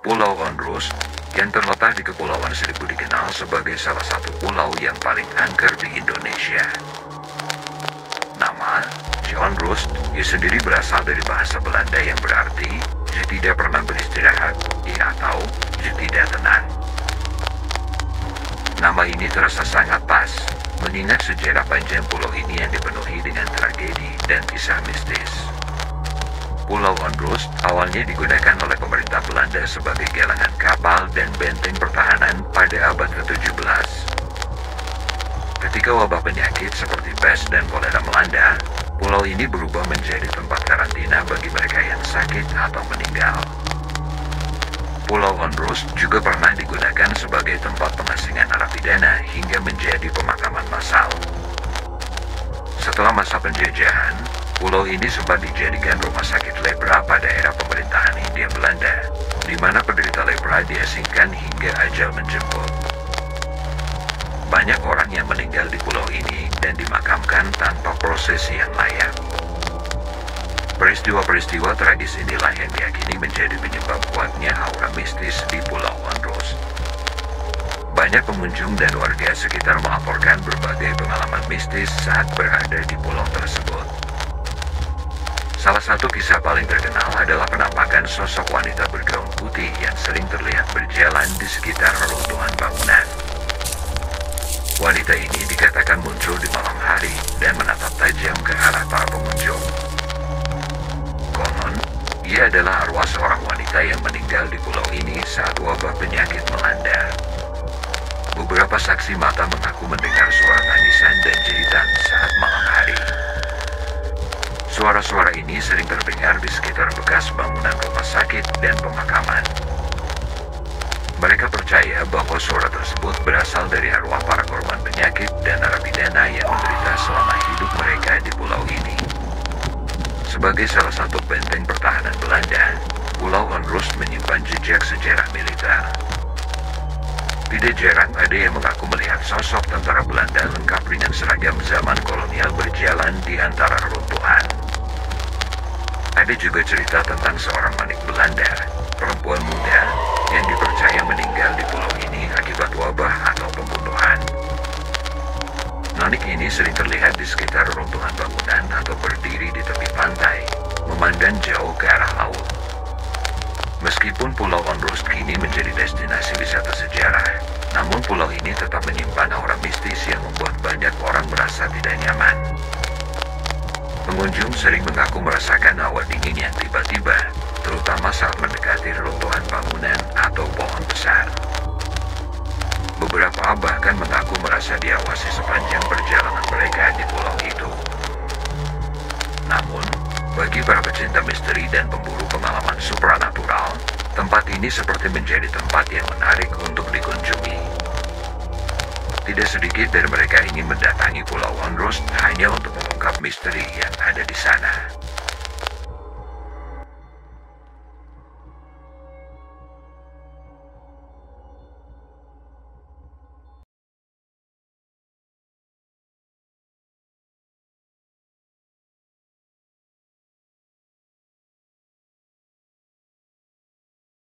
Pulau Onrus, yang terletak di Kepulauan Seribu, dikenal sebagai salah satu pulau yang paling angker di Indonesia. Nama Onrus sendiri berasal dari bahasa Belanda yang berarti "je tidak pernah beristirahat" atau "je tidak tenang". Nama ini terasa sangat pas, mengingat sejarah panjang pulau ini yang dipenuhi dengan tragedi dan kisah mistis. Pulau Onrus awalnya digunakan oleh pemerintah Belanda sebagai galangan kapal dan benteng pertahanan pada abad ke-17. Ketika wabah penyakit seperti pest dan kolera melanda, pulau ini berubah menjadi tempat karantina bagi mereka yang sakit atau meninggal. Pulau Onrus juga pernah digunakan sebagai tempat pengasingan narapidana hingga menjadi pemakaman massal. Setelah masa penjajahan, pulau ini sempat dijadikan rumah sakit lepra pada era pemerintahan Hindia Belanda, di mana penderita lepra diasingkan hingga ajal menjemput. Banyak orang yang meninggal di pulau ini dan dimakamkan tanpa prosesi yang layak. Peristiwa-peristiwa tragis inilah yang diyakini menjadi penyebab kuatnya aura mistis di Pulau Onrus. Banyak pengunjung dan warga sekitar melaporkan berbagai pengalaman mistis saat berada di pulau tersebut. Salah satu kisah paling terkenal adalah penampakan sosok wanita bergaun putih yang sering terlihat berjalan di sekitar reruntuhan bangunan. Wanita ini dikatakan muncul di malam hari dan menatap tajam ke arah para pengunjung. Konon, ia adalah arwah seorang wanita yang meninggal di pulau ini saat wabah penyakit melanda. Beberapa saksi mata mengaku mendengar suara tangisan dan jeritan saat malam hari. Suara-suara ini sering terdengar di sekitar bekas bangunan rumah sakit dan pemakaman. Mereka percaya bahwa suara tersebut berasal dari arwah para korban penyakit dan narapidana yang menderita selama hidup mereka di pulau ini. Sebagai salah satu benteng pertahanan Belanda, Pulau Onrus menyimpan jejak sejarah militer. Tidak jarang ada yang mengaku melihat sosok tentara Belanda lengkap dengan seragam zaman kolonial berjalan di antara reruntuhan. Ada juga cerita tentang seorang manik Belanda, perempuan muda, yang dipercaya meninggal di pulau ini akibat wabah atau pembunuhan. Nonik ini sering terlihat di sekitar reruntuhan bangunan atau berdiri di tepi pantai, memandang jauh ke arah laut. Meskipun Pulau Onrus kini menjadi destinasi wisata sejarah, namun pulau ini tetap menyimpan aura mistis yang membuat banyak orang merasa tidak nyaman. Pengunjung sering mengaku merasakan hawa dingin yang tiba-tiba, terutama saat mendekati reruntuhan bangunan atau pohon besar. Beberapa bahkan mengaku merasa diawasi sepanjang perjalanan mereka di pulau itu. Namun, bagi para pecinta misteri dan pemburu pengalaman supranatural, tempat ini seperti menjadi tempat yang menarik untuk dikunjungi. Tidak sedikit dari mereka ingin mendatangi Pulau Onrus hanya untuk mengungkap misteri yang ada di sana.